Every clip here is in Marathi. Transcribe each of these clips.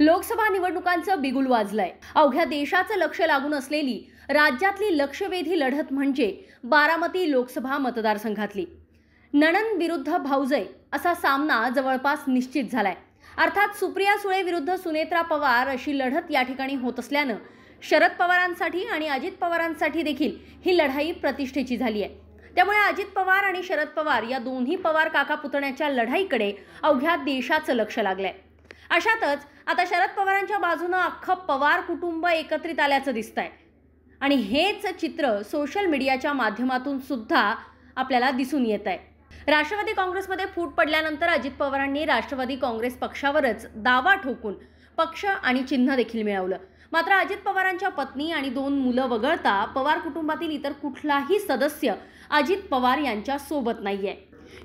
लोकसभा निवडणुकांचं बिगुल वाजलंय। अवघ्या देशाचं लक्ष लागून असलेली राज्यातली लक्षवेधी लढत म्हणजे बारामती लोकसभा मतदारसंघातली नणंद विरुद्ध भाऊजय असा सामना जवळपास निश्चित झालाय। अर्थात सुप्रिया सुळे विरुद्ध सुनेत्रा पवार अशी लढत या ठिकाणी होत असल्यानं शरद पवारांसाठी आणि अजित पवारांसाठी देखील ही लढाई प्रतिष्ठेची झाली आहे। त्यामुळे अजित पवार आणि शरद पवार या दोन्ही पवार काका पुतण्याच्या लढाईकडे अवघ्या देशाचं लक्ष लागलंय। अशातच आता शरद पवारांच्या बाजूने अख्खं पवार कुटुंब एकत्रित आल्याचं दिसतंय आणि हेच चित्र सोशल मीडियाच्या माध्यमातून सुद्धा आपल्याला दिसून येत आहे। राष्ट्रवादी काँग्रेसमध्ये फूट पडल्यानंतर अजित पवारांनी राष्ट्रवादी काँग्रेस पक्षावरच दावा ठोकून पक्ष आणि चिन्ह देखील मिळवलं। मात्र अजित पवारांच्या पत्नी आणि 2 मुलं वगळता पवार कुटुंबातील इतर कुठलाही सदस्य अजित पवार यांच्या सोबत नाहीये।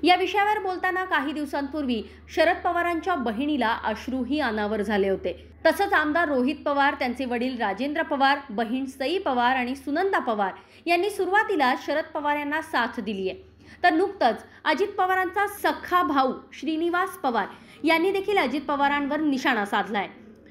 या विषयावर बोलताना काही दिवसांपूर्वी शरद पवारांच्या बहिणीला अश्रूही अनावर झाले होते। तसंच आमदार रोहित पवार, त्यांचे वडील राजेंद्र पवार, बहीण सई पवार आणि सुनंदा पवार यांनी सुरुवातीला शरद पवार यांना साथ दिली आहे। तर नुकतंच अजित पवारांचा सख्खा भाऊ श्रीनिवास पवार यांनी देखील अजित पवारांवर निशाणा साधलाय।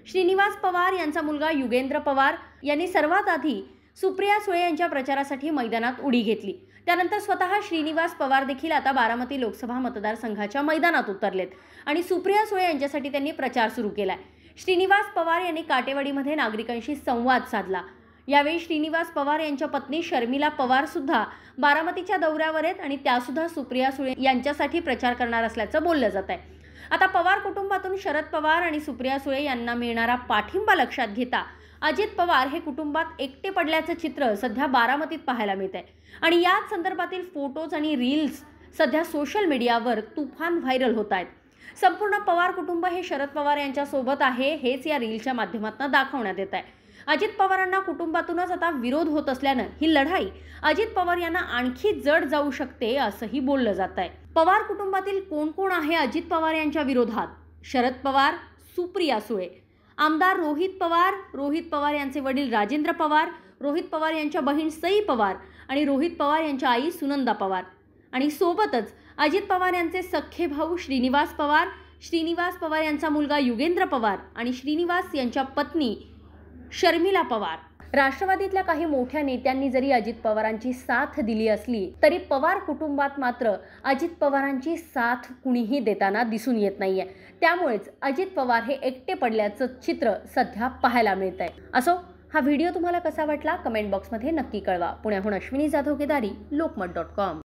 श्रीनिवास पवार यांचा मुलगा युगेंद्र पवार यांनी सर्वात आधी सुप्रिया सुळे यांच्या प्रचारासाठी मैदानात उडी घेतली। त्यानंतर स्वतः श्रीनिवास पवार देखील आता बारामती लोकसभा मतदारसंघाच्या मैदानात उतरलेत आणि सुप्रिया सुळे यांच्यासाठी त्यांनी प्रचार सुरू केलाय। श्रीनिवास पवार यांनी काटेवाडीमध्ये नागरिकांशी संवाद साधला। यावेळी श्रीनिवास पवार यांच्या पत्नी शर्मिला पवार सुद्धा बारामतीच्या दौऱ्यावर आहेत आणि त्या सुद्धा सुप्रिया सुळे यांच्यासाठी प्रचार करणार असल्याचं बोललं जात आहे। आता पवार कुटुंबातून शरद पवार आणि सुप्रिया सुळे यांना मिळणारा पाठिंबा लक्षात घेता अजित पवार हे कुटुंबात एकटे पडल्याचं चित्र सध्या बारामतीत पाहायला मिळतंय आणि याच संदर्भातील फोटोज आणि रील्स सध्या सोशल मीडियावर तुफान व्हायरल होत आहेत। संपूर्ण पवार कुटुंब हे शरद पवार यांच्या सोबत आहे हेच या रीलच्या माध्यमातून दाखवण्यात येत आहे। अजित पवारांना कुटुंबातूनच आता विरोध होत असल्यानं ही लढाई अजित पवार यांना आणखी जड जाऊ शकते असंही बोललं जात आहे। पवार कुटुंबातील कोण कोण आहे अजित पवार यांच्या विरोधात? शरद पवार, सुप्रिया सुळे, आमदार रोहित पवार यांचे वडील राजेंद्र पवार, रोहित पवार यांच्या बहीण सई पवार आणि रोहित पवार यांच्या आई सुनंदा पवार आणि सोबतच अजित पवार यांचे सख्खे भाऊ श्रीनिवास पवार यांचा मुलगा युगेंद्र पवार आणि श्रीनिवास यांच्या पत्नी शर्मिला पवार। राष्ट्रवादीतल्या काही मोठ्या नेत्यांनी जरी अजित पवारांची साथ दिली असली तरी पवार कुटुंबात मात्र अजित पवारांची साथ कुणीही देताना दिसून येत नाहीये। त्यामुळेच अजित पवार हे एकटे पडल्याचं चित्र सध्या पाहायला मिळत आहे। असो, हा व्हिडिओ तुम्हाला कसा वाटला कमेंट बॉक्समध्ये नक्की कळवा। पुण्याहून अश्विनी जाधव केदारी, लोकमत.com।